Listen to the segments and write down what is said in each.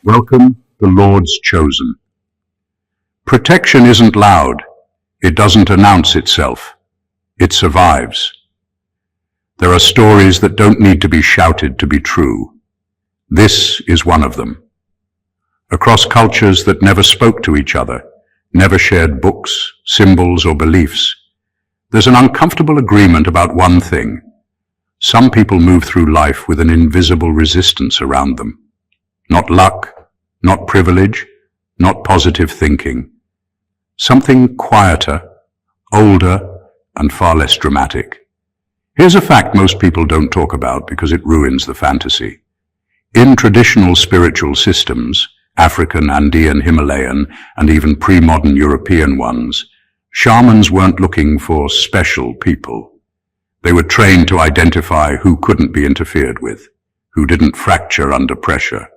Welcome, the Lord's chosen. Protection isn't loud. It doesn't announce itself. It survives. There are stories that don't need to be shouted to be true. This is one of them. Across cultures that never spoke to each other, never shared books, symbols, or beliefs, there's an uncomfortable agreement about one thing. Some people move through life with an invisible resistance around them. Not luck, not privilege, not positive thinking. Something quieter, older, and far less dramatic. Here's a fact most people don't talk about because it ruins the fantasy. In traditional spiritual systems, African, Andean, Himalayan, and even pre-modern European ones, shamans weren't looking for special people. They were trained to identify who couldn't be interfered with, who didn't fracture under pressure,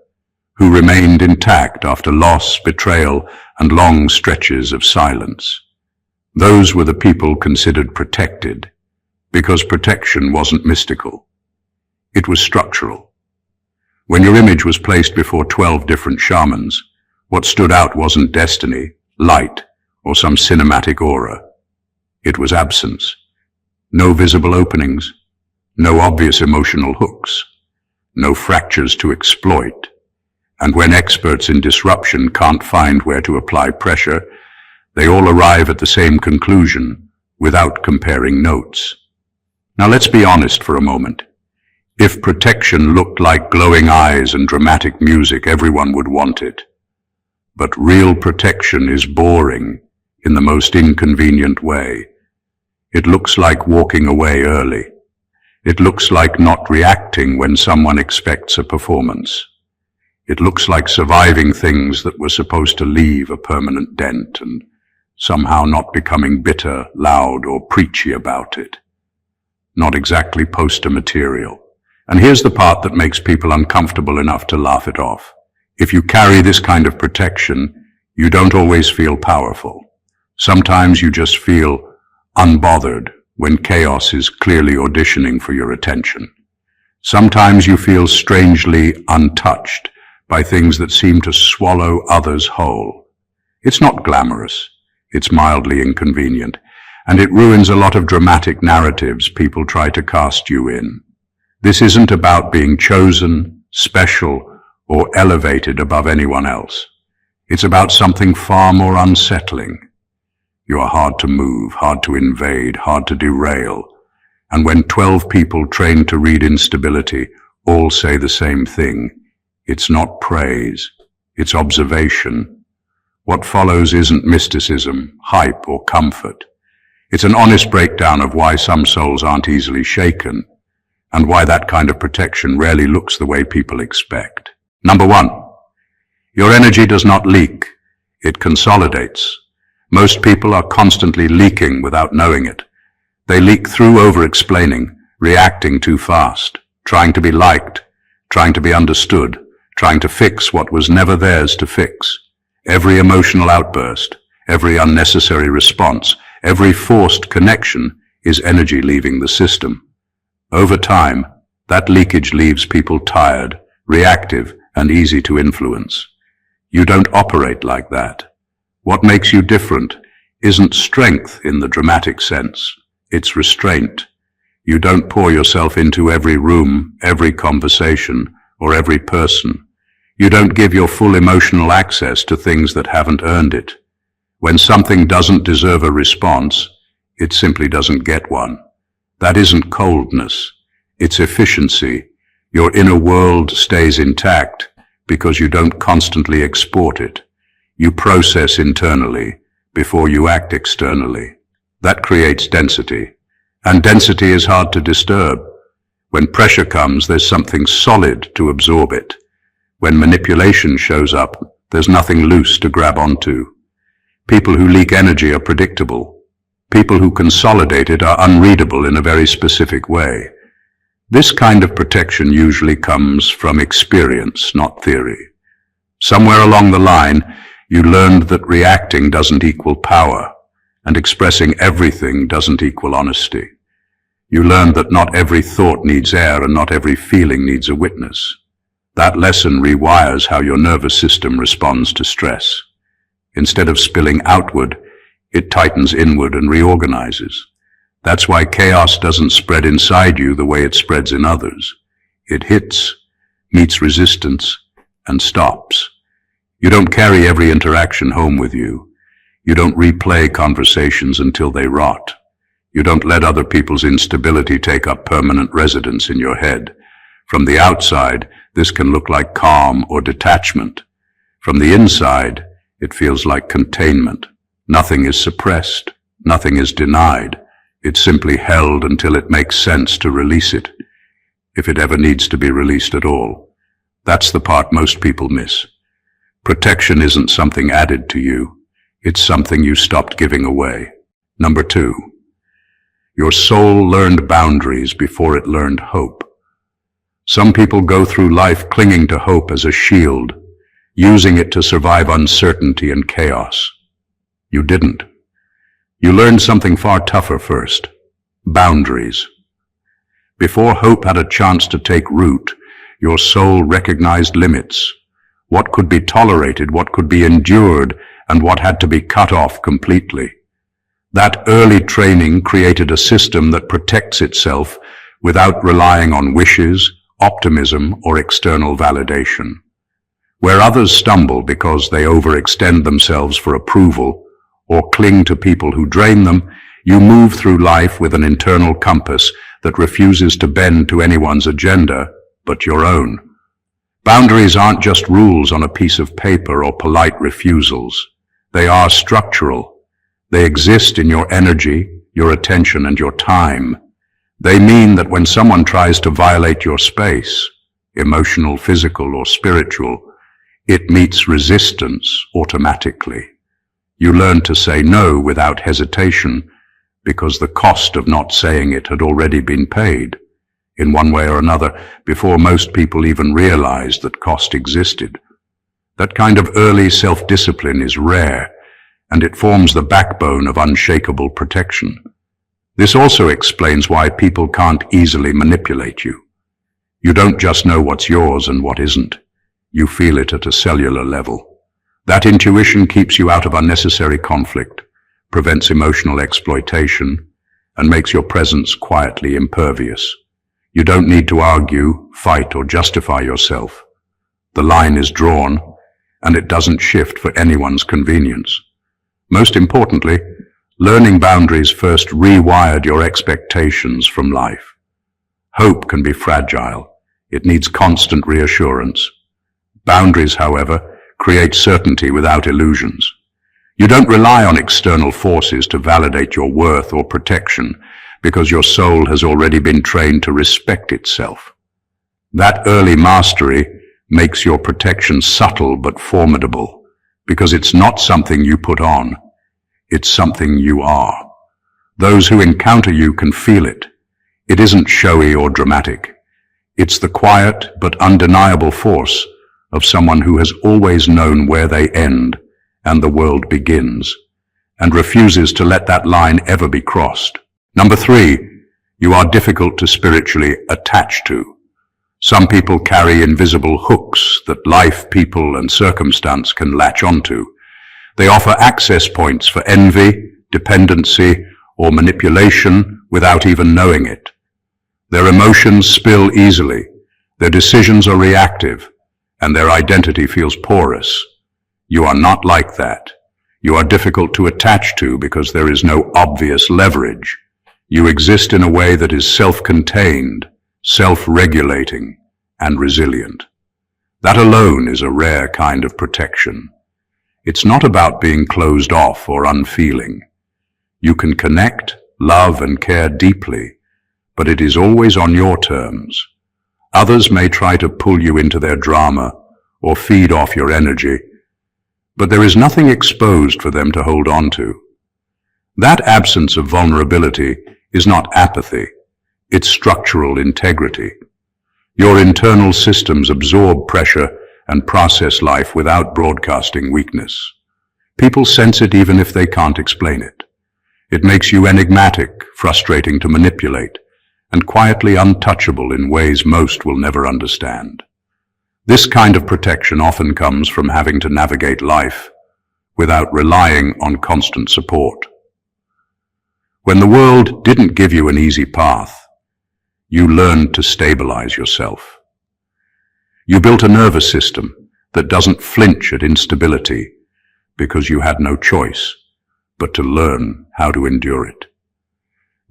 who remained intact after loss, betrayal, and long stretches of silence. Those were the people considered protected, because protection wasn't mystical. It was structural. When your image was placed before 12 different shamans, what stood out wasn't destiny, light, or some cinematic aura. It was absence. No visible openings, no obvious emotional hooks, no fractures to exploit. And when experts in disruption can't find where to apply pressure, they all arrive at the same conclusion without comparing notes. Now let's be honest for a moment. If protection looked like glowing eyes and dramatic music, everyone would want it. But real protection is boring in the most inconvenient way. It looks like walking away early. It looks like not reacting when someone expects a performance. It looks like surviving things that were supposed to leave a permanent dent and somehow not becoming bitter, loud, or preachy about it. Not exactly poster material. And here's the part that makes people uncomfortable enough to laugh it off. If you carry this kind of protection, you don't always feel powerful. Sometimes you just feel unbothered when chaos is clearly auditioning for your attention. Sometimes you feel strangely untouched by things that seem to swallow others whole. It's not glamorous. It's mildly inconvenient. And it ruins a lot of dramatic narratives people try to cast you in. This isn't about being chosen, special, or elevated above anyone else. It's about something far more unsettling. You are hard to move, hard to invade, hard to derail. And when 12 people trained to read instability all say the same thing, it's not praise, it's observation. What follows isn't mysticism, hype, or comfort. It's an honest breakdown of why some souls aren't easily shaken, and why that kind of protection rarely looks the way people expect. Number 1, your energy does not leak, it consolidates. Most people are constantly leaking without knowing it. They leak through over-explaining, reacting too fast, trying to be liked, trying to be understood, trying to fix what was never theirs to fix. Every emotional outburst, every unnecessary response, every forced connection is energy leaving the system. Over time, that leakage leaves people tired, reactive, and easy to influence. You don't operate like that. What makes you different isn't strength in the dramatic sense. It's restraint. You don't pour yourself into every room, every conversation, or every person. You don't give your full emotional access to things that haven't earned it. When something doesn't deserve a response, it simply doesn't get one. That isn't coldness. It's efficiency. Your inner world stays intact because you don't constantly export it. You process internally before you act externally. That creates density. And density is hard to disturb. When pressure comes, there's something solid to absorb it. When manipulation shows up, there's nothing loose to grab onto. People who leak energy are predictable. People who consolidate it are unreadable in a very specific way. This kind of protection usually comes from experience, not theory. Somewhere along the line, you learned that reacting doesn't equal power, and expressing everything doesn't equal honesty. You learned that not every thought needs air and not every feeling needs a witness. That lesson rewires how your nervous system responds to stress. Instead of spilling outward, it tightens inward and reorganizes. That's why chaos doesn't spread inside you the way it spreads in others. It hits, meets resistance, and stops. You don't carry every interaction home with you. You don't replay conversations until they rot. You don't let other people's instability take up permanent residence in your head. From the outside, this can look like calm or detachment. From the inside, it feels like containment. Nothing is suppressed. Nothing is denied. It's simply held until it makes sense to release it, if it ever needs to be released at all. That's the part most people miss. Protection isn't something added to you. It's something you stopped giving away. Number 2, your soul learned boundaries before it learned hope. Some people go through life clinging to hope as a shield, using it to survive uncertainty and chaos. You didn't. You learned something far tougher first. Boundaries. Before hope had a chance to take root, your soul recognized limits. What could be tolerated, what could be endured, and what had to be cut off completely. That early training created a system that protects itself without relying on wishes, optimism, or external validation. Where others stumble because they overextend themselves for approval or cling to people who drain them, you move through life with an internal compass that refuses to bend to anyone's agenda but your own. Boundaries aren't just rules on a piece of paper or polite refusals. They are structural. They exist in your energy, your attention, and your time. They mean that when someone tries to violate your space, emotional, physical, or spiritual, it meets resistance automatically. You learn to say no without hesitation because the cost of not saying it had already been paid, in one way or another, before most people even realized that cost existed. That kind of early self-discipline is rare, and it forms the backbone of unshakable protection. This also explains why people can't easily manipulate you. You don't just know what's yours and what isn't. You feel it at a cellular level. That intuition keeps you out of unnecessary conflict, prevents emotional exploitation, and makes your presence quietly impervious. You don't need to argue, fight, or justify yourself. The line is drawn, and it doesn't shift for anyone's convenience. Most importantly, learning boundaries first rewired your expectations from life. Hope can be fragile. It needs constant reassurance. Boundaries, however, create certainty without illusions. You don't rely on external forces to validate your worth or protection because your soul has already been trained to respect itself. That early mastery makes your protection subtle but formidable because it's not something you put on. It's something you are. Those who encounter you can feel it. It isn't showy or dramatic. It's the quiet but undeniable force of someone who has always known where they end and the world begins, and refuses to let that line ever be crossed. Number 3, you are difficult to spiritually attach to. Some people carry invisible hooks that life, people, and circumstance can latch onto. They offer access points for envy, dependency, or manipulation without even knowing it. Their emotions spill easily, their decisions are reactive, and their identity feels porous. You are not like that. You are difficult to attach to because there is no obvious leverage. You exist in a way that is self-contained, self-regulating, and resilient. That alone is a rare kind of protection. It's not about being closed off or unfeeling. You can connect, love, and care deeply, but it is always on your terms. Others may try to pull you into their drama or feed off your energy, but there is nothing exposed for them to hold on to. That absence of vulnerability is not apathy, it's structural integrity. Your internal systems absorb pressure and process life without broadcasting weakness. People sense it even if they can't explain it. It makes you enigmatic, frustrating to manipulate, and quietly untouchable in ways most will never understand. This kind of protection often comes from having to navigate life without relying on constant support. When the world didn't give you an easy path, you learned to stabilize yourself. You built a nervous system that doesn't flinch at instability because you had no choice but to learn how to endure it.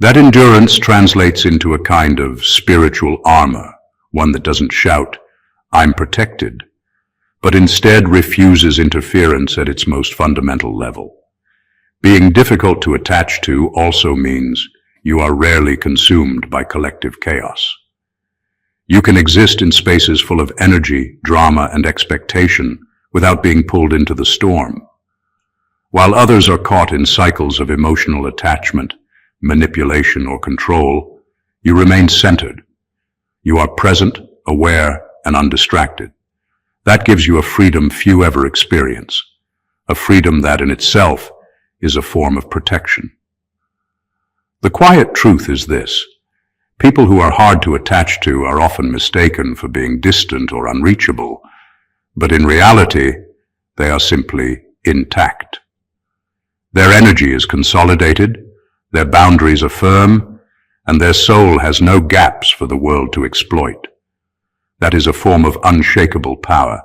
That endurance translates into a kind of spiritual armor, one that doesn't shout, "I'm protected," but instead refuses interference at its most fundamental level. Being difficult to attach to also means you are rarely consumed by collective chaos. You can exist in spaces full of energy, drama, and expectation without being pulled into the storm. While others are caught in cycles of emotional attachment, manipulation, or control, you remain centered. You are present, aware, and undistracted. That gives you a freedom few ever experience, a freedom that in itself is a form of protection. The quiet truth is this: people who are hard to attach to are often mistaken for being distant or unreachable, but in reality, they are simply intact. Their energy is consolidated, their boundaries are firm, and their soul has no gaps for the world to exploit. That is a form of unshakable power,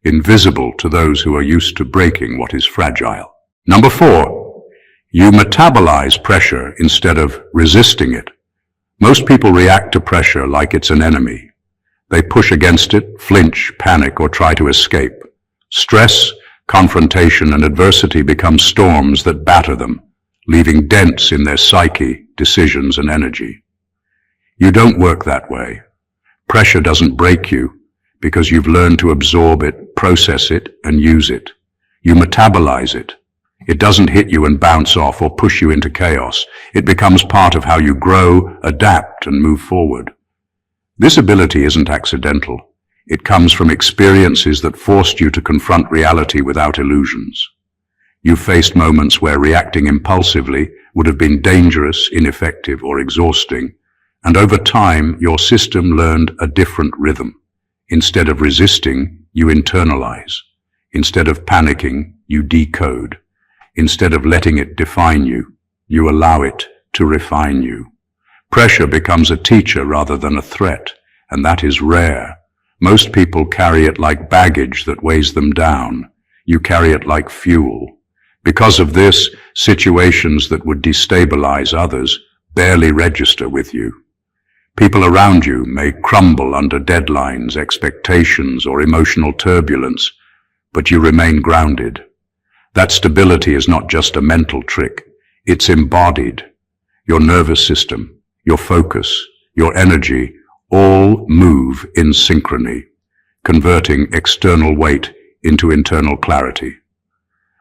invisible to those who are used to breaking what is fragile. Number 4, you metabolize pressure instead of resisting it. Most people react to pressure like it's an enemy. They push against it, flinch, panic, or try to escape. Stress, confrontation, and adversity become storms that batter them, leaving dents in their psyche, decisions, and energy. You don't work that way. Pressure doesn't break you because you've learned to absorb it, process it, and use it. You metabolize it. It doesn't hit you and bounce off or push you into chaos. It becomes part of how you grow, adapt, and move forward. This ability isn't accidental. It comes from experiences that forced you to confront reality without illusions. You've faced moments where reacting impulsively would have been dangerous, ineffective, or exhausting, and over time your system learned a different rhythm. Instead of resisting, you internalize. Instead of panicking, you decode. Instead of letting it define you, you allow it to refine you. Pressure becomes a teacher rather than a threat, and that is rare. Most people carry it like baggage that weighs them down. You carry it like fuel. Because of this, situations that would destabilize others barely register with you. People around you may crumble under deadlines, expectations, or emotional turbulence, but you remain grounded. That stability is not just a mental trick, it's embodied. Your nervous system, your focus, your energy, all move in synchrony, converting external weight into internal clarity.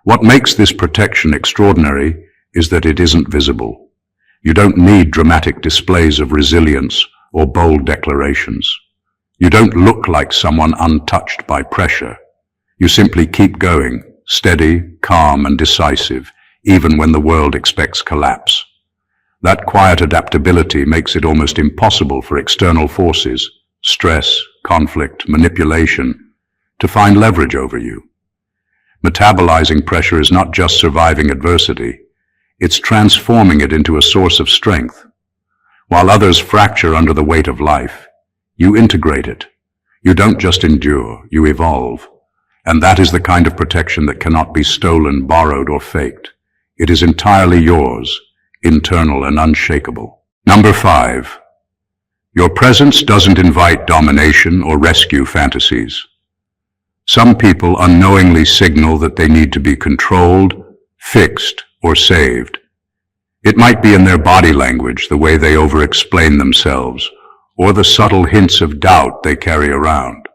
What makes this protection extraordinary is that it isn't visible. You don't need dramatic displays of resilience or bold declarations. You don't look like someone untouched by pressure. You simply keep going, steady, calm, and decisive, even when the world expects collapse. That quiet adaptability makes it almost impossible for external forces, stress, conflict, manipulation, to find leverage over you. Metabolizing pressure is not just surviving adversity, it's transforming it into a source of strength. While others fracture under the weight of life, you integrate it. You don't just endure, you evolve. And that is the kind of protection that cannot be stolen, borrowed, or faked. It is entirely yours, internal and unshakable. Number 5, your presence doesn't invite domination or rescue fantasies. Some people unknowingly signal that they need to be controlled, fixed, or saved. It might be in their body language, the way they over-explain themselves, or the subtle hints of doubt they carry around.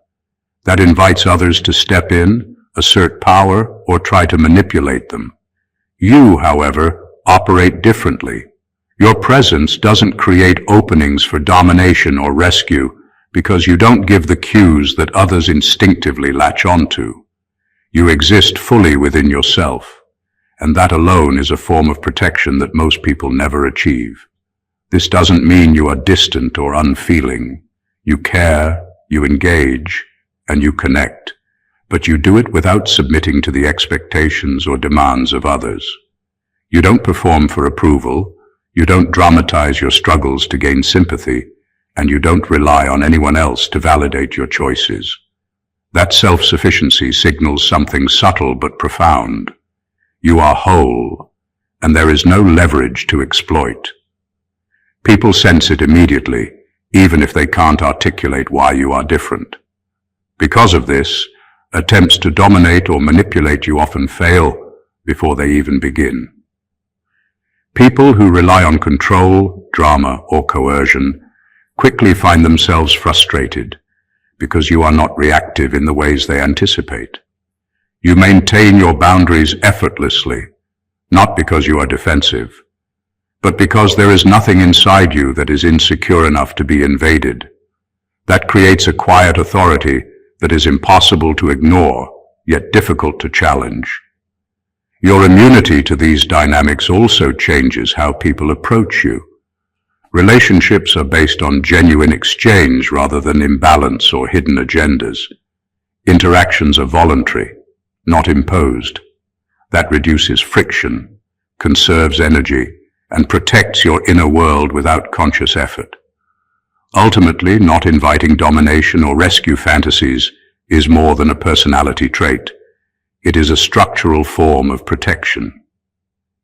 That invites others to step in, assert power, or try to manipulate them. You, however, operate differently. Your presence doesn't create openings for domination or rescue because you don't give the cues that others instinctively latch onto. You exist fully within yourself, and that alone is a form of protection that most people never achieve. This doesn't mean you are distant or unfeeling. You care, you engage, and you connect, but you do it without submitting to the expectations or demands of others. You don't perform for approval, you don't dramatize your struggles to gain sympathy, and you don't rely on anyone else to validate your choices. That self-sufficiency signals something subtle but profound. You are whole, and there is no leverage to exploit. People sense it immediately, even if they can't articulate why you are different. Because of this, attempts to dominate or manipulate you often fail before they even begin. People who rely on control, drama, or coercion quickly find themselves frustrated because you are not reactive in the ways they anticipate. You maintain your boundaries effortlessly, not because you are defensive, but because there is nothing inside you that is insecure enough to be invaded. That creates a quiet authority that is impossible to ignore, yet difficult to challenge. Your immunity to these dynamics also changes how people approach you. Relationships are based on genuine exchange rather than imbalance or hidden agendas. Interactions are voluntary, not imposed. That reduces friction, conserves energy, and protects your inner world without conscious effort. Ultimately, not inviting domination or rescue fantasies is more than a personality trait. It is a structural form of protection.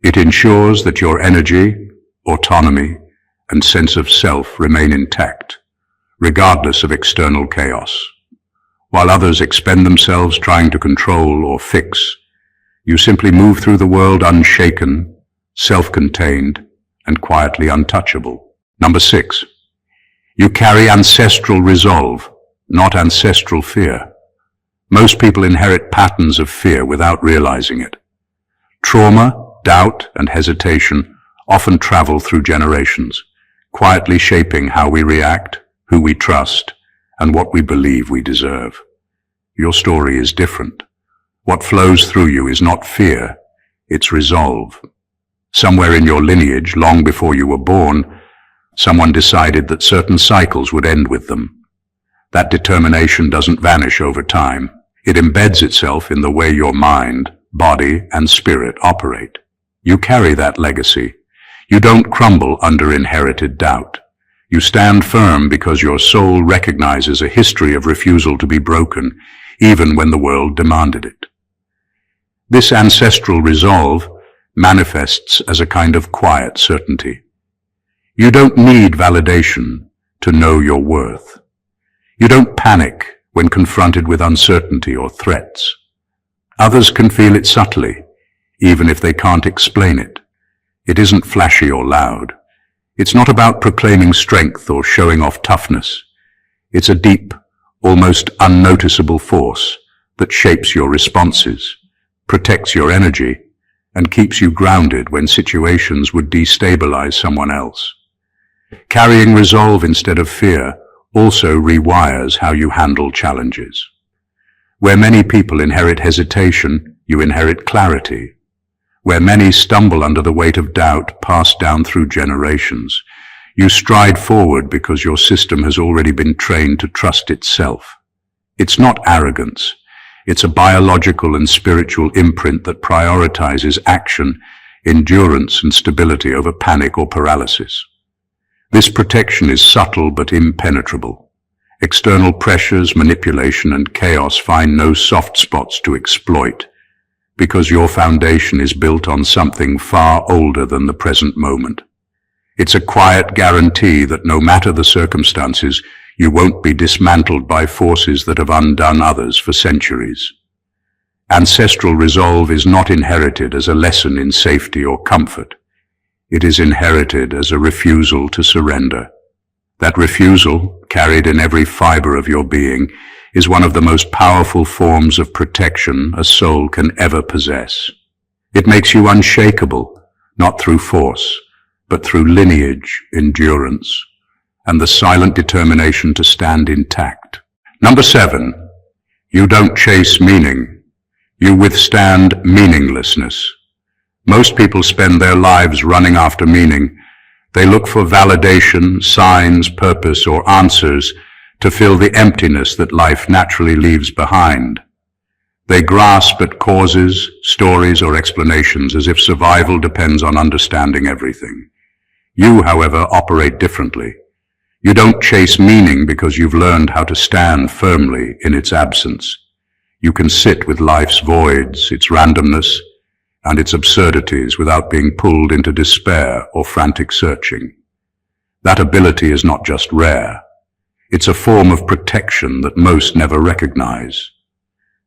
It ensures that your energy, autonomy, and sense of self remain intact, regardless of external chaos. While others expend themselves trying to control or fix, you simply move through the world unshaken, self-contained, and quietly untouchable. Number 6. You carry ancestral resolve, not ancestral fear. Most people inherit patterns of fear without realizing it. Trauma, doubt, and hesitation often travel through generations, quietly shaping how we react, who we trust, and what we believe we deserve. Your story is different. What flows through you is not fear, it's resolve. Somewhere in your lineage, long before you were born, someone decided that certain cycles would end with them. That determination doesn't vanish over time. It embeds itself in the way your mind, body, and spirit operate. You carry that legacy. You don't crumble under inherited doubt. You stand firm because your soul recognizes a history of refusal to be broken, even when the world demanded it. This ancestral resolve manifests as a kind of quiet certainty. You don't need validation to know your worth. You don't panic when confronted with uncertainty or threats. Others can feel it subtly, even if they can't explain it. It isn't flashy or loud. It's not about proclaiming strength or showing off toughness. It's a deep, almost unnoticeable force that shapes your responses, protects your energy, and keeps you grounded when situations would destabilize someone else. Carrying resolve instead of fear also rewires how you handle challenges. Where many people inherit hesitation, you inherit clarity. Where many stumble under the weight of doubt passed down through generations, you stride forward because your system has already been trained to trust itself. It's not arrogance. It's a biological and spiritual imprint that prioritizes action, endurance, and stability over panic or paralysis. This protection is subtle but impenetrable. External pressures, manipulation, and chaos find no soft spots to exploit, because your foundation is built on something far older than the present moment. It's a quiet guarantee that no matter the circumstances, you won't be dismantled by forces that have undone others for centuries. Ancestral resolve is not inherited as a lesson in safety or comfort. It is inherited as a refusal to surrender. That refusal, carried in every fiber of your being, is one of the most powerful forms of protection a soul can ever possess. It makes you unshakable, not through force, but through lineage, endurance, and the silent determination to stand intact. Number 7, you don't chase meaning. You withstand meaninglessness. Most people spend their lives running after meaning. They look for validation, signs, purpose, or answers to fill the emptiness that life naturally leaves behind. They grasp at causes, stories, or explanations as if survival depends on understanding everything. You, however, operate differently. You don't chase meaning because you've learned how to stand firmly in its absence. You can sit with life's voids, its randomness, and its absurdities without being pulled into despair or frantic searching. That ability is not just rare. It's a form of protection that most never recognize.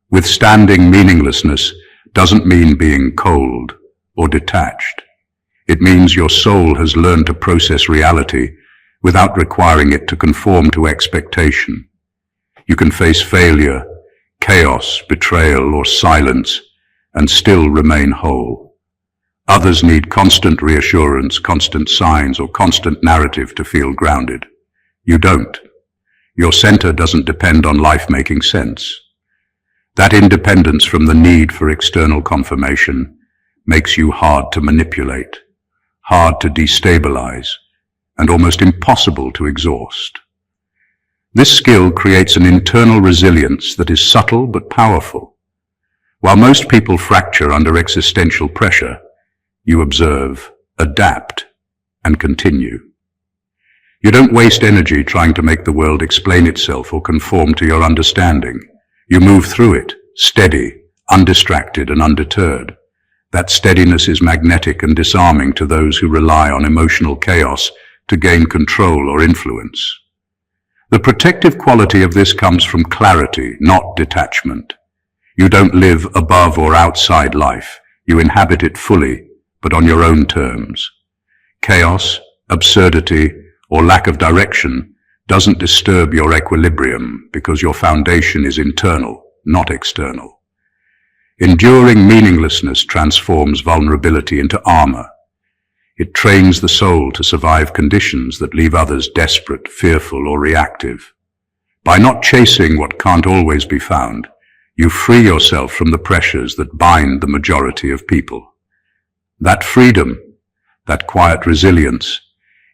Withstanding meaninglessness doesn't mean being cold or detached. It means your soul has learned to process reality without requiring it to conform to expectation. You can face failure, chaos, betrayal, or silence and still remain whole. Others need constant reassurance, constant signs, or constant narrative to feel grounded. You don't. Your center doesn't depend on life making sense. That independence from the need for external confirmation makes you hard to manipulate, hard to destabilize, and almost impossible to exhaust. This skill creates an internal resilience that is subtle but powerful. While most people fracture under existential pressure, you observe, adapt, and continue. You don't waste energy trying to make the world explain itself or conform to your understanding. You move through it, steady, undistracted, and undeterred. That steadiness is magnetic and disarming to those who rely on emotional chaos to gain control or influence. The protective quality of this comes from clarity, not detachment. You don't live above or outside life. You inhabit it fully, but on your own terms. Chaos, absurdity, or lack of direction doesn't disturb your equilibrium because your foundation is internal, not external. Enduring meaninglessness transforms vulnerability into armor. It trains the soul to survive conditions that leave others desperate, fearful, or reactive. By not chasing what can't always be found, you free yourself from the pressures that bind the majority of people. That freedom, that quiet resilience,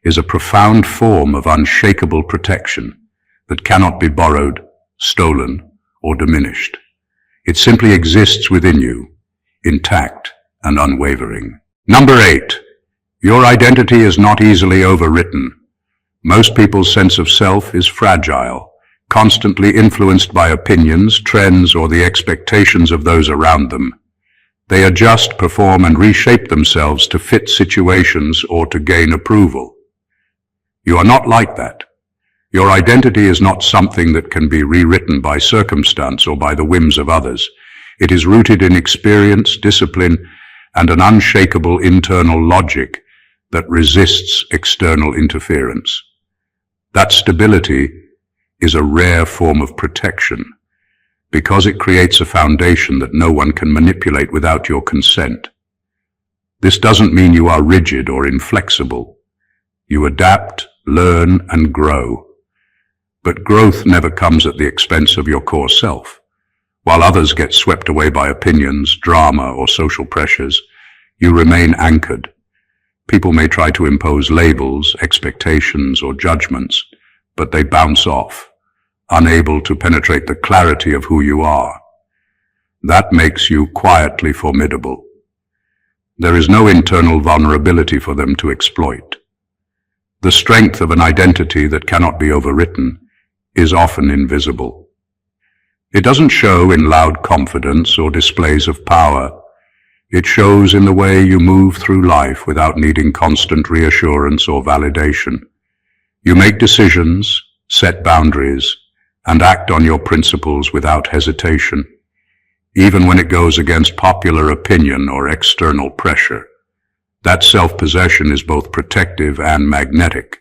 is a profound form of unshakable protection that cannot be borrowed, stolen, or diminished. It simply exists within you, intact and unwavering. Number 8. Your identity is not easily overwritten. Most people's sense of self is fragile, constantly influenced by opinions, trends, or the expectations of those around them. They adjust, perform, and reshape themselves to fit situations or to gain approval. You are not like that. Your identity is not something that can be rewritten by circumstance or by the whims of others. It is rooted in experience, discipline, and an unshakable internal logic that resists external interference. That stability is a rare form of protection because it creates a foundation that no one can manipulate without your consent. This doesn't mean you are rigid or inflexible. You adapt, learn, and grow. But growth never comes at the expense of your core self. While others get swept away by opinions, drama, or social pressures, you remain anchored. People may try to impose labels, expectations, or judgments, but they bounce off, unable to penetrate the clarity of who you are. That makes you quietly formidable. There is no internal vulnerability for them to exploit. The strength of an identity that cannot be overwritten is often invisible. It doesn't show in loud confidence or displays of power. It shows in the way you move through life without needing constant reassurance or validation. You make decisions, set boundaries, and act on your principles without hesitation, even when it goes against popular opinion or external pressure. That self-possession is both protective and magnetic.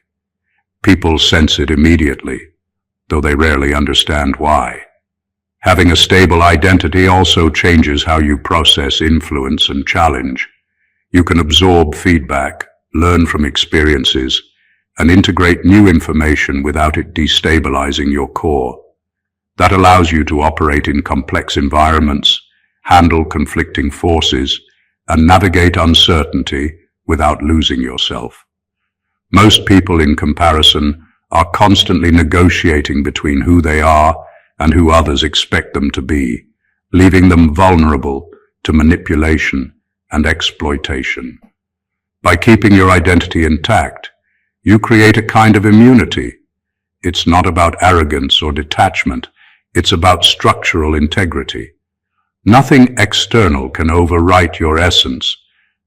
People sense it immediately, though they rarely understand why. Having a stable identity also changes how you process influence and challenge. You can absorb feedback, learn from experiences, and integrate new information without it destabilizing your core. That allows you to operate in complex environments, handle conflicting forces, and navigate uncertainty without losing yourself. Most people, in comparison, are constantly negotiating between who they are and who others expect them to be, leaving them vulnerable to manipulation and exploitation. By keeping your identity intact, you create a kind of immunity. It's not about arrogance or detachment, it's about structural integrity. Nothing external can overwrite your essence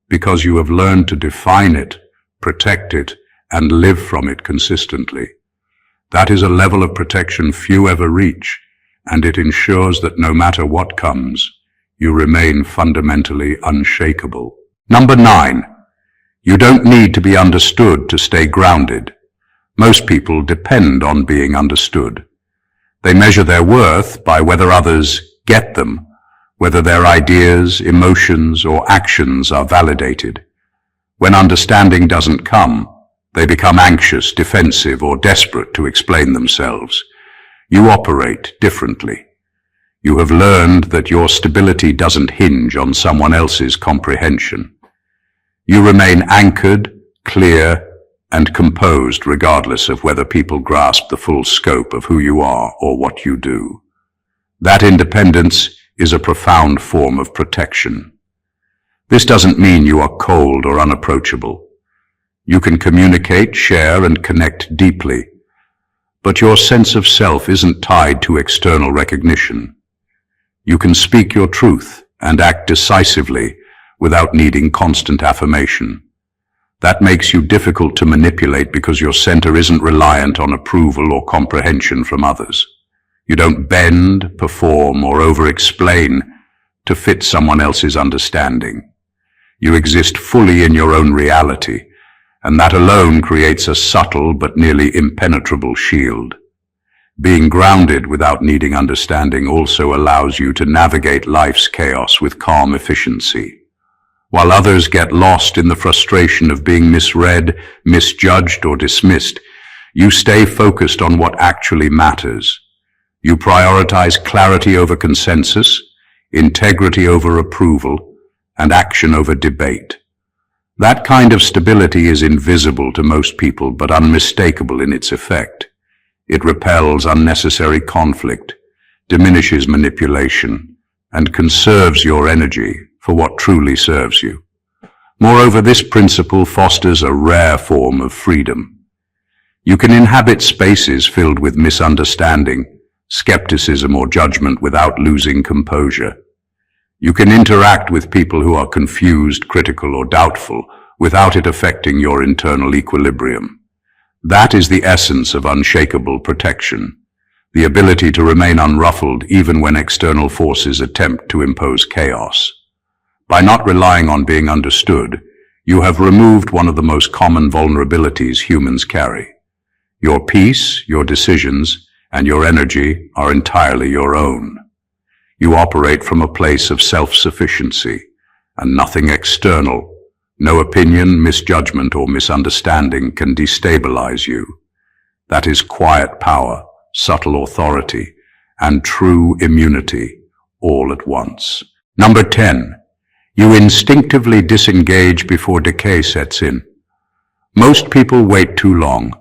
because you have learned to define it, protect it, and live from it consistently. That is a level of protection few ever reach, and it ensures that no matter what comes, you remain fundamentally unshakable. Number 9. You don't need to be understood to stay grounded. Most people depend on being understood. They measure their worth by whether others get them, whether their ideas, emotions, or actions are validated. When understanding doesn't come, they become anxious, defensive, or desperate to explain themselves. You operate differently. You have learned that your stability doesn't hinge on someone else's comprehension. You remain anchored, clear, and composed regardless of whether people grasp the full scope of who you are or what you do. That independence is a profound form of protection. This doesn't mean you are cold or unapproachable. You can communicate, share, and connect deeply, but your sense of self isn't tied to external recognition. You can speak your truth and act decisively without needing constant affirmation. That makes you difficult to manipulate because your center isn't reliant on approval or comprehension from others. You don't bend, perform, or over-explain to fit someone else's understanding. You exist fully in your own reality, and that alone creates a subtle but nearly impenetrable shield. Being grounded without needing understanding also allows you to navigate life's chaos with calm efficiency. While others get lost in the frustration of being misread, misjudged, or dismissed, you stay focused on what actually matters. You prioritize clarity over consensus, integrity over approval, and action over debate. That kind of stability is invisible to most people, but unmistakable in its effect. It repels unnecessary conflict, diminishes manipulation, and conserves your energy for what truly serves you. Moreover, this principle fosters a rare form of freedom. You can inhabit spaces filled with misunderstanding, skepticism, or judgment without losing composure. You can interact with people who are confused, critical, or doubtful without it affecting your internal equilibrium. That is the essence of unshakable protection, the ability to remain unruffled even when external forces attempt to impose chaos. By not relying on being understood, you have removed one of the most common vulnerabilities humans carry. Your peace, your decisions, and your energy are entirely your own. You operate from a place of self-sufficiency, and nothing external, no opinion, misjudgment, or misunderstanding can destabilize you. That is quiet power, subtle authority, and true immunity, all at once. Number 10. You instinctively disengage before decay sets in. Most people wait too long.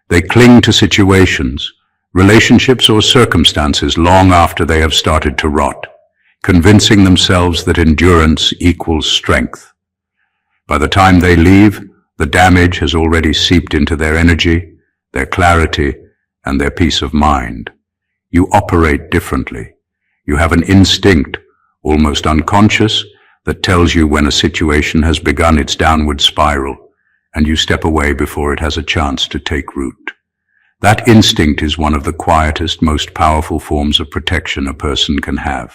They cling to situations, relationships, or circumstances long after they have started to rot, convincing themselves that endurance equals strength. By the time they leave, the damage has already seeped into their energy, their clarity, and their peace of mind. You operate differently. You have an instinct, almost unconscious, that tells you when a situation has begun its downward spiral, and you step away before it has a chance to take root. That instinct is one of the quietest, most powerful forms of protection a person can have.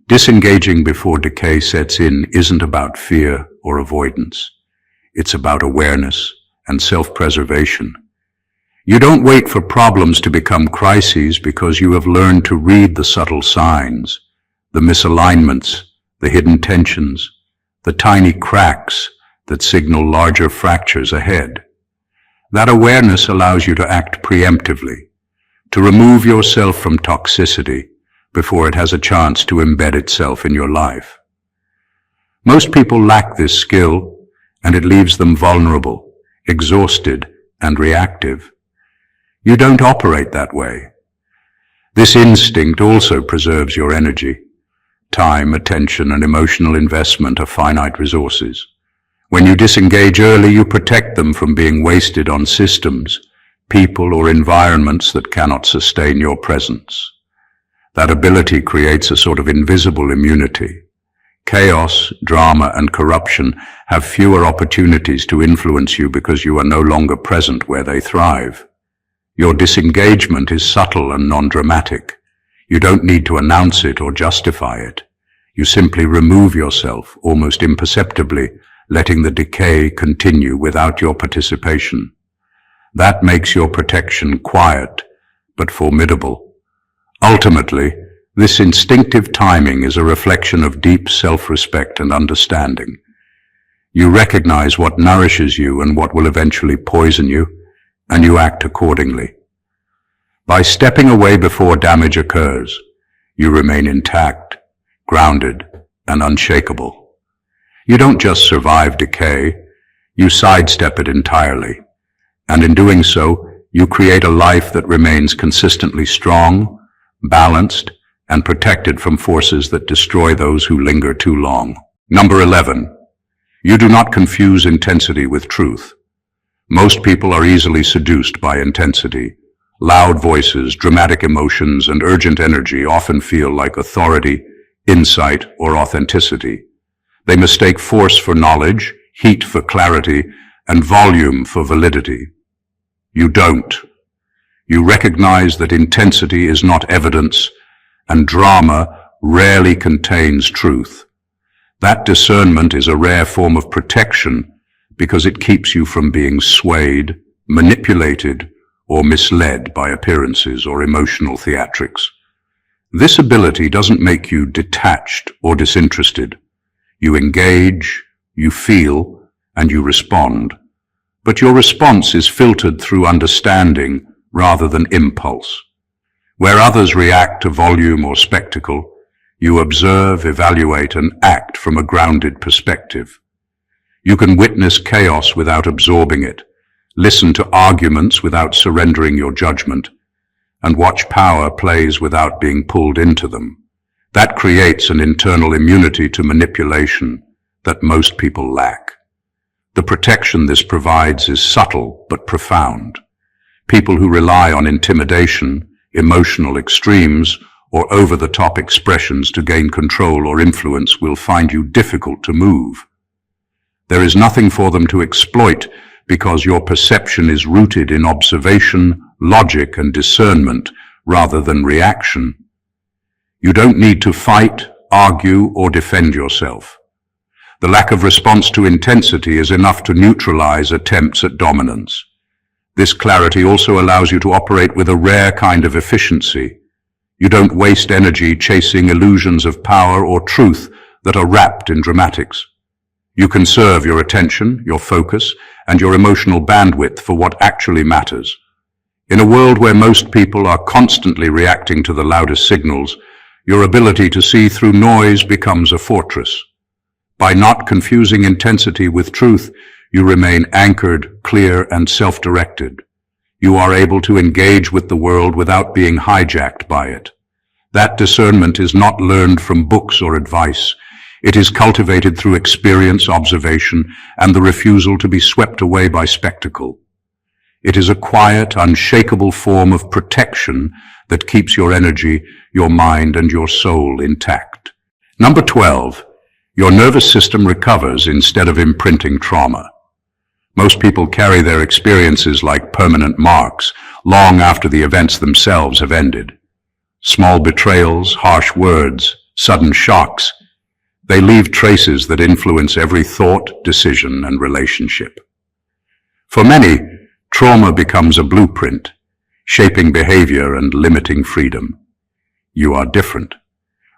Disengaging before decay sets in isn't about fear or avoidance. It's about awareness and self-preservation. You don't wait for problems to become crises because you have learned to read the subtle signs, the misalignments, the hidden tensions, the tiny cracks that signal larger fractures ahead. That awareness allows you to act preemptively, to remove yourself from toxicity before it has a chance to embed itself in your life. Most people lack this skill, and it leaves them vulnerable, exhausted, and reactive. You don't operate that way. This instinct also preserves your energy. Time, attention, and emotional investment are finite resources. When you disengage early, you protect them from being wasted on systems, people, or environments that cannot sustain your presence. That ability creates a sort of invisible immunity. Chaos, drama, and corruption have fewer opportunities to influence you because you are no longer present where they thrive. Your disengagement is subtle and non-dramatic. You don't need to announce it or justify it. You simply remove yourself, almost imperceptibly, letting the decay continue without your participation. That makes your protection quiet, but formidable. Ultimately, this instinctive timing is a reflection of deep self-respect and understanding. You recognize what nourishes you and what will eventually poison you, and you act accordingly. By stepping away before damage occurs, you remain intact, grounded, and unshakable. You don't just survive decay, you sidestep it entirely. And in doing so, you create a life that remains consistently strong, balanced, and protected from forces that destroy those who linger too long. Number 11. You do not confuse intensity with truth. Most people are easily seduced by intensity. Loud voices, dramatic emotions, and urgent energy often feel like authority, insight, or authenticity. They mistake force for knowledge, heat for clarity, and volume for validity. You don't. You recognize that intensity is not evidence, and drama rarely contains truth. That discernment is a rare form of protection because it keeps you from being swayed, manipulated, or misled by appearances or emotional theatrics. This ability doesn't make you detached or disinterested. You engage, you feel, and you respond. But your response is filtered through understanding rather than impulse. Where others react to volume or spectacle, you observe, evaluate, and act from a grounded perspective. You can witness chaos without absorbing it, listen to arguments without surrendering your judgment, and watch power plays without being pulled into them. That creates an internal immunity to manipulation that most people lack. The protection this provides is subtle but profound. People who rely on intimidation, emotional extremes, or over-the-top expressions to gain control or influence will find you difficult to move. There is nothing for them to exploit because your perception is rooted in observation, logic, and discernment rather than reaction. You don't need to fight, argue, or defend yourself. The lack of response to intensity is enough to neutralize attempts at dominance. This clarity also allows you to operate with a rare kind of efficiency. You don't waste energy chasing illusions of power or truth that are wrapped in dramatics. You conserve your attention, your focus, and your emotional bandwidth for what actually matters. In a world where most people are constantly reacting to the loudest signals, your ability to see through noise becomes a fortress. By not confusing intensity with truth, you remain anchored, clear, and self-directed. You are able to engage with the world without being hijacked by it. That discernment is not learned from books or advice. It is cultivated through experience, observation, and the refusal to be swept away by spectacle. It is a quiet, unshakable form of protection that keeps your energy, your mind, and your soul intact. Number 12. Your nervous system recovers instead of imprinting trauma. Most people carry their experiences like permanent marks, long after the events themselves have ended. Small betrayals, harsh words, sudden shocks, they leave traces that influence every thought, decision, and relationship. For many, trauma becomes a blueprint, shaping behavior and limiting freedom. You are different.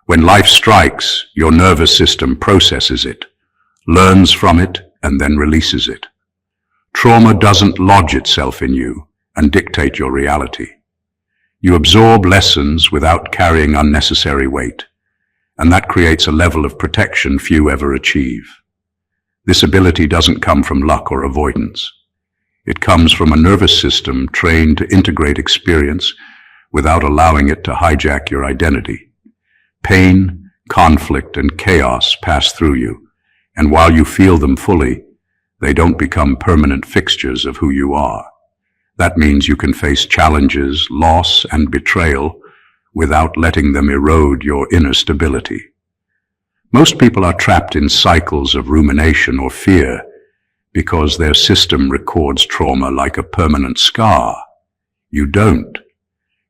When life strikes, your nervous system processes it, learns from it, and then releases it. Trauma doesn't lodge itself in you and dictate your reality. You absorb lessons without carrying unnecessary weight, and that creates a level of protection few ever achieve. This ability doesn't come from luck or avoidance. It comes from a nervous system trained to integrate experience without allowing it to hijack your identity. Pain, conflict, and chaos pass through you, and while you feel them fully, they don't become permanent fixtures of who you are. That means you can face challenges, loss, and betrayal without letting them erode your inner stability. Most people are trapped in cycles of rumination or fear because their system records trauma like a permanent scar. You don't.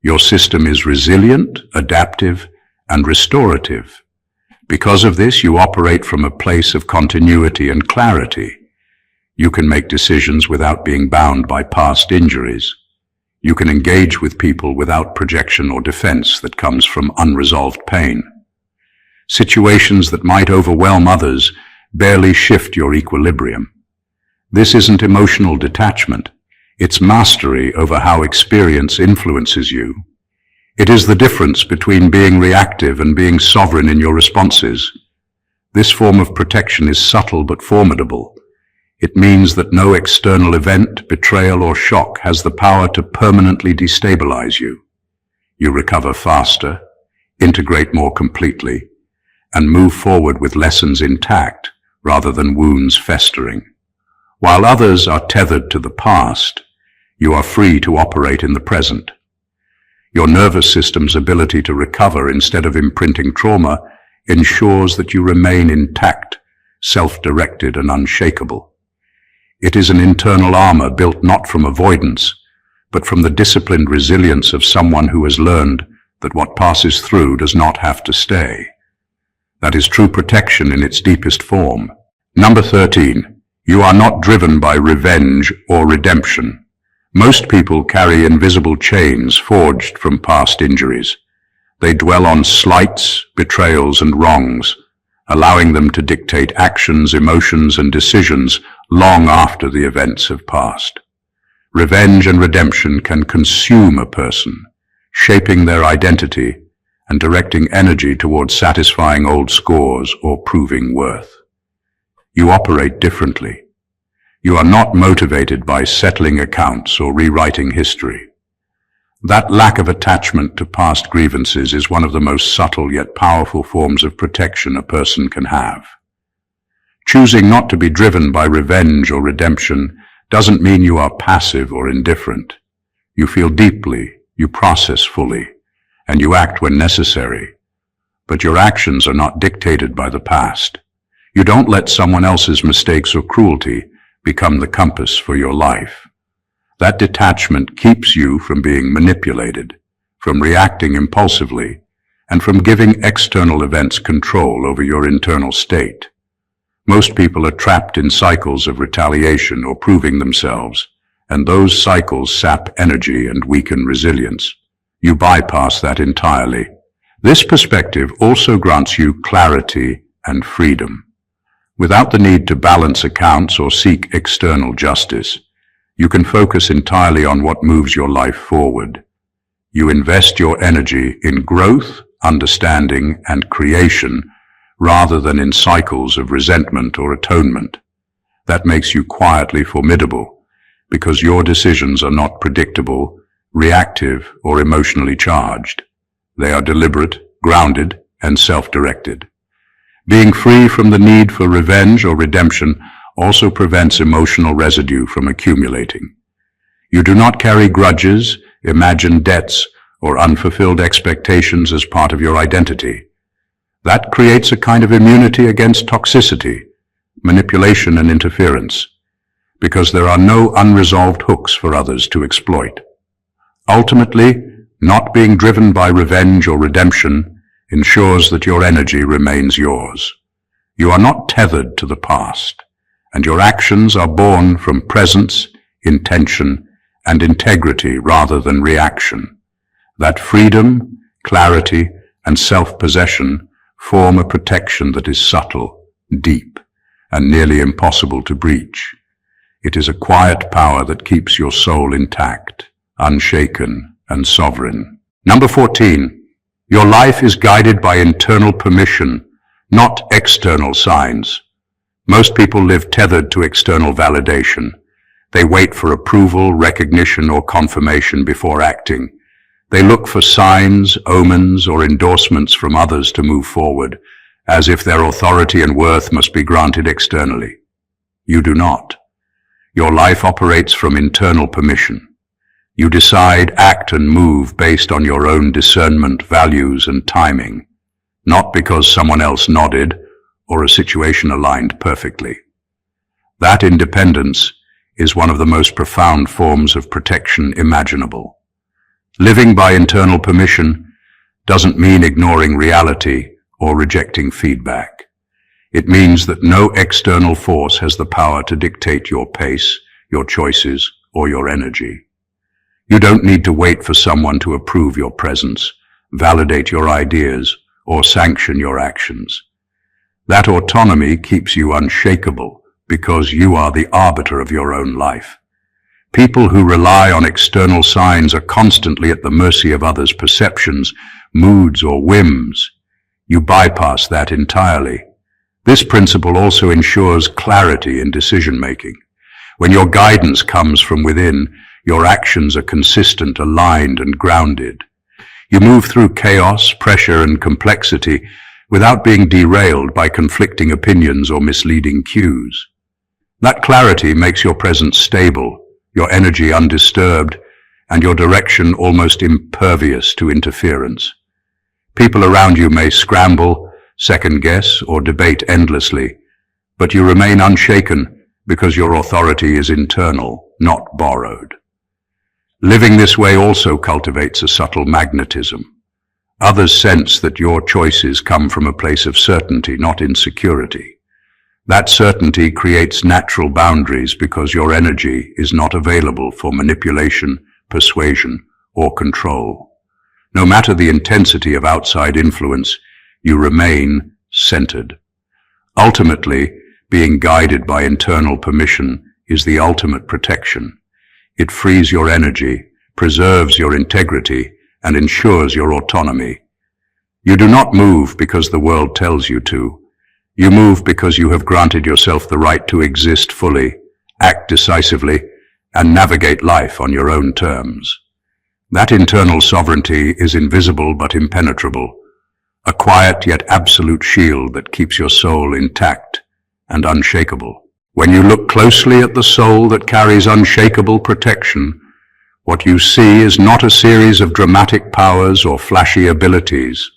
Your system is resilient, adaptive, and restorative. Because of this, you operate from a place of continuity and clarity. You can make decisions without being bound by past injuries. You can engage with people without projection or defense that comes from unresolved pain. Situations that might overwhelm others barely shift your equilibrium. This isn't emotional detachment. It's mastery over how experience influences you. It is the difference between being reactive and being sovereign in your responses. This form of protection is subtle but formidable. It means that no external event, betrayal, or shock has the power to permanently destabilize you. You recover faster, integrate more completely, and move forward with lessons intact rather than wounds festering. While others are tethered to the past, you are free to operate in the present. Your nervous system's ability to recover instead of imprinting trauma ensures that you remain intact, self-directed, and unshakable. It is an internal armor built not from avoidance, but from the disciplined resilience of someone who has learned that what passes through does not have to stay. That is true protection in its deepest form. Number 13. You are not driven by revenge or redemption. Most people carry invisible chains forged from past injuries. They dwell on slights, betrayals, and wrongs, allowing them to dictate actions, emotions, and decisions long after the events have passed. Revenge and redemption can consume a person, shaping their identity and directing energy towards satisfying old scores or proving worth. You operate differently. You are not motivated by settling accounts or rewriting history. That lack of attachment to past grievances is one of the most subtle yet powerful forms of protection a person can have. Choosing not to be driven by revenge or redemption doesn't mean you are passive or indifferent. You feel deeply, you process fully, and you act when necessary. But your actions are not dictated by the past. You don't let someone else's mistakes or cruelty become the compass for your life. That detachment keeps you from being manipulated, from reacting impulsively, and from giving external events control over your internal state. Most people are trapped in cycles of retaliation or proving themselves, and those cycles sap energy and weaken resilience. You bypass that entirely. This perspective also grants you clarity and freedom. Without the need to balance accounts or seek external justice, you can focus entirely on what moves your life forward. You invest your energy in growth, understanding, and creation rather than in cycles of resentment or atonement. That makes you quietly formidable because your decisions are not predictable, reactive, or emotionally charged. They are deliberate, grounded, and self-directed. Being free from the need for revenge or redemption also prevents emotional residue from accumulating. You do not carry grudges, imagined debts, or unfulfilled expectations as part of your identity. That creates a kind of immunity against toxicity, manipulation, and interference, because there are no unresolved hooks for others to exploit. Ultimately, not being driven by revenge or redemption ensures that your energy remains yours. You are not tethered to the past, and your actions are born from presence, intention, and integrity rather than reaction. That freedom, clarity, and self-possession form a protection that is subtle, deep, and nearly impossible to breach. It is a quiet power that keeps your soul intact, unshaken, and sovereign. Number 14. Your life is guided by internal permission, not external signs. Most people live tethered to external validation. They wait for approval, recognition, or confirmation before acting. They look for signs, omens, or endorsements from others to move forward, as if their authority and worth must be granted externally. You do not. Your life operates from internal permission. You decide, act, and move based on your own discernment, values, and timing, not because someone else nodded or a situation aligned perfectly. That independence is one of the most profound forms of protection imaginable. Living by internal permission doesn't mean ignoring reality or rejecting feedback. It means that no external force has the power to dictate your pace, your choices, or your energy. You don't need to wait for someone to approve your presence, validate your ideas, or sanction your actions. That autonomy keeps you unshakable because you are the arbiter of your own life. People who rely on external signs are constantly at the mercy of others' perceptions, moods, or whims. You bypass that entirely. This principle also ensures clarity in decision-making. When your guidance comes from within, your actions are consistent, aligned, and grounded. You move through chaos, pressure, and complexity without being derailed by conflicting opinions or misleading cues. That clarity makes your presence stable, your energy undisturbed, and your direction almost impervious to interference. People around you may scramble, second-guess, or debate endlessly, but you remain unshaken because your authority is internal, not borrowed. Living this way also cultivates a subtle magnetism. Others sense that your choices come from a place of certainty, not insecurity. That certainty creates natural boundaries because your energy is not available for manipulation, persuasion, or control. No matter the intensity of outside influence, you remain centered. Ultimately, being guided by internal permission is the ultimate protection. It frees your energy, preserves your integrity, and ensures your autonomy. You do not move because the world tells you to. You move because you have granted yourself the right to exist fully, act decisively, and navigate life on your own terms. That internal sovereignty is invisible but impenetrable, a quiet yet absolute shield that keeps your soul intact and unshakable. When you look closely at the soul that carries unshakable protection, what you see is not a series of dramatic powers or flashy abilities.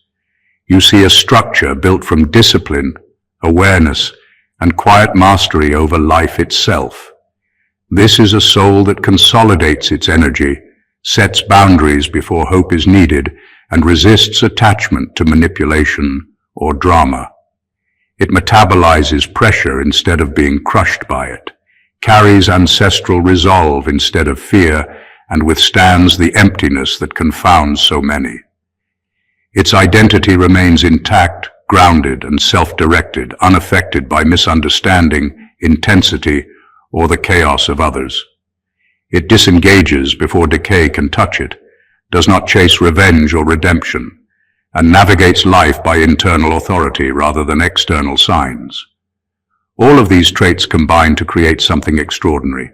You see a structure built from discipline, awareness, and quiet mastery over life itself. This is a soul that consolidates its energy, sets boundaries before hope is needed, and resists attachment to manipulation or drama. It metabolizes pressure instead of being crushed by it, carries ancestral resolve instead of fear, and withstands the emptiness that confounds so many. Its identity remains intact, grounded, and self-directed, unaffected by misunderstanding, intensity, or the chaos of others. It disengages before decay can touch it, does not chase revenge or redemption, and navigates life by internal authority rather than external signs. All of these traits combine to create something extraordinary,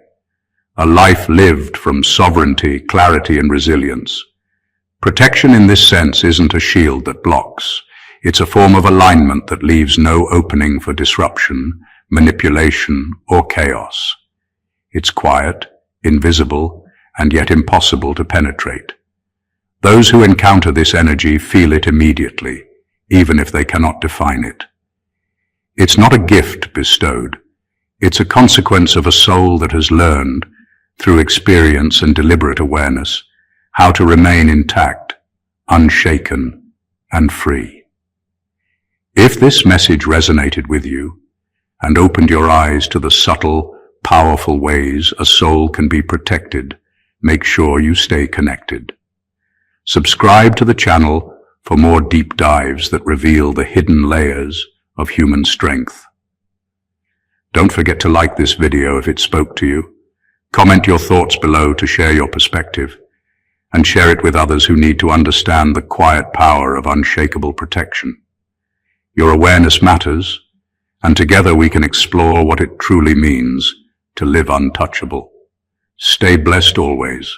a life lived from sovereignty, clarity, and resilience. Protection in this sense isn't a shield that blocks. It's a form of alignment that leaves no opening for disruption, manipulation, or chaos. It's quiet, invisible, and yet impossible to penetrate. Those who encounter this energy feel it immediately, even if they cannot define it. It's not a gift bestowed. It's a consequence of a soul that has learned, through experience and deliberate awareness, how to remain intact, unshaken, and free. If this message resonated with you and opened your eyes to the subtle, powerful ways a soul can be protected, make sure you stay connected. Subscribe to the channel for more deep dives that reveal the hidden layers of human strength. Don't forget to like this video if it spoke to you. Comment your thoughts below to share your perspective, and share it with others who need to understand the quiet power of unshakable protection. Your awareness matters, and together we can explore what it truly means to live untouchable. Stay blessed always.